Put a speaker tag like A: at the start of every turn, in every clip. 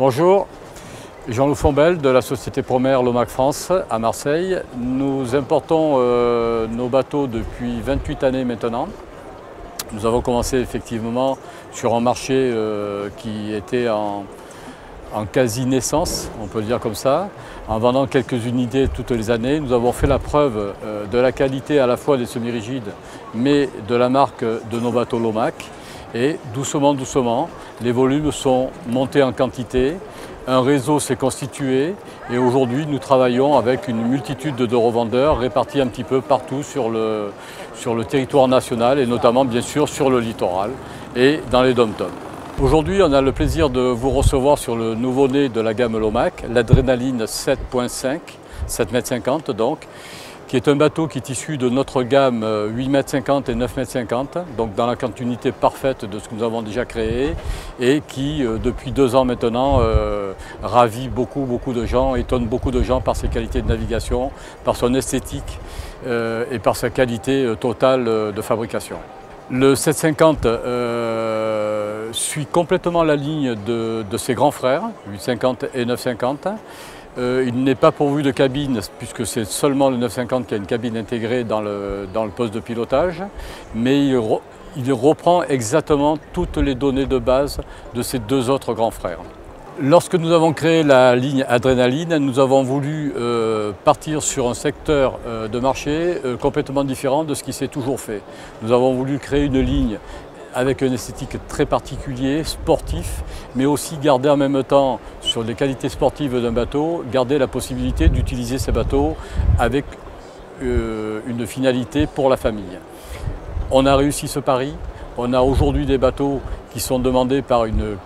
A: Bonjour, Jean-Loup Fombelle de la société Promer Lomac France à Marseille. Nous importons nos bateaux depuis 28 années maintenant. Nous avons commencé effectivement sur un marché qui était en quasi-naissance, on peut le dire comme ça, en vendant quelques unités toutes les années. Nous avons fait la preuve de la qualité à la fois des semi-rigides, mais de la marque de nos bateaux Lomac. Et doucement, doucement, les volumes sont montés en quantité, un réseau s'est constitué et aujourd'hui nous travaillons avec une multitude de revendeurs répartis un petit peu partout sur le territoire national et notamment bien sûr sur le littoral et dans les dom-toms. Aujourd'hui, on a le plaisir de vous recevoir sur le nouveau-né de la gamme Lomac, l'Adrénaline 7.5, 7,50 m donc, qui est un bateau qui est issu de notre gamme 8,50 m et 9,50 m, donc dans la continuité parfaite de ce que nous avons déjà créé et qui, depuis 2 ans maintenant, ravit beaucoup de gens, étonne beaucoup de gens par ses qualités de navigation, par son esthétique et par sa qualité totale de fabrication. Le 750 suit complètement la ligne de ses grands frères, 850 et 950. Il n'est pas pourvu de cabine puisque c'est seulement le 950 qui a une cabine intégrée dans le poste de pilotage, mais il reprend exactement toutes les données de base de ses 2 autres grands frères. Lorsque nous avons créé la ligne Adrénaline, nous avons voulu partir sur un secteur de marché complètement différent de ce qui s'est toujours fait. Nous avons voulu créer une ligne avec une esthétique très particulière, sportif, mais aussi garder en même temps, sur les qualités sportives d'un bateau, garder la possibilité d'utiliser ces bateaux avec une finalité pour la famille. On a réussi ce pari. On a aujourd'hui des bateaux qui sont demandés par une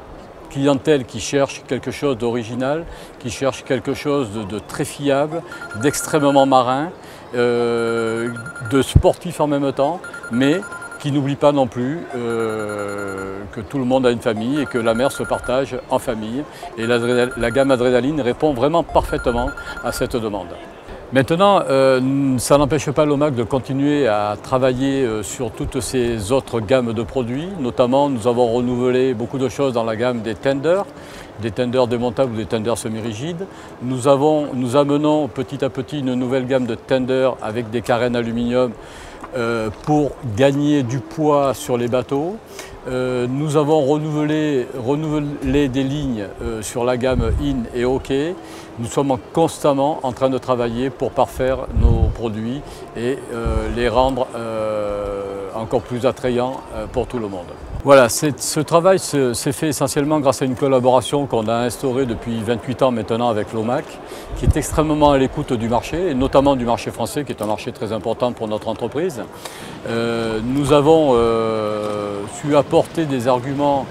A: clientèle qui cherche quelque chose d'original, qui cherche quelque chose de très fiable, d'extrêmement marin, de sportif en même temps, mais qui n'oublie pas non plus que tout le monde a une famille et que la mer se partage en famille. Et la gamme Adrénaline répond vraiment parfaitement à cette demande. Maintenant, ça n'empêche pas Lomac de continuer à travailler sur toutes ces autres gammes de produits. Notamment, nous avons renouvelé beaucoup de choses dans la gamme des tenders démontables ou des tenders semi-rigides. Nous amenons petit à petit une nouvelle gamme de tenders avec des carènes aluminium pour gagner du poids sur les bateaux. Nous avons renouvelé des lignes sur la gamme IN et OK. Nous sommes constamment en train de travailler pour parfaire nos produits et les rendre encore plus attrayants pour tout le monde. Voilà, ce travail s'est fait essentiellement grâce à une collaboration qu'on a instaurée depuis 28 ans maintenant avec Lomac, qui est extrêmement à l'écoute du marché, et notamment du marché français, qui est un marché très important pour notre entreprise. Nous avons su apporter des arguments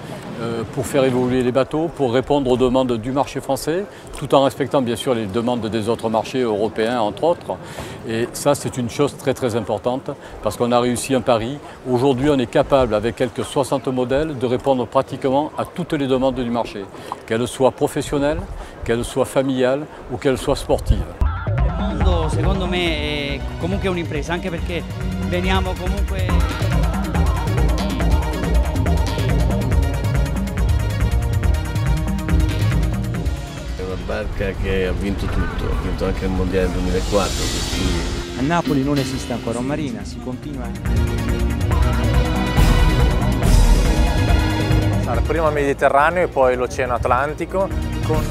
A: pour faire évoluer les bateaux, pour répondre aux demandes du marché français, tout en respectant bien sûr les demandes des autres marchés européens, entre autres. Et ça, c'est une chose très importante, parce qu'on a réussi un pari. Aujourd'hui, on est capable, avec quelques 60 modèles, de répondre pratiquement à toutes les demandes du marché, qu'elles soient professionnelles, qu'elles soient familiales ou qu'elles soient sportives.
B: Il mondo, secondo me, è comunque un'impresa, anche perché veniamo comunque...
C: Barca che ha vinto tutto, ha vinto anche il mondiale 2004.
D: A Napoli non esiste ancora un marina, si continua.
E: Prima il Mediterraneo e poi l'Oceano Atlantico con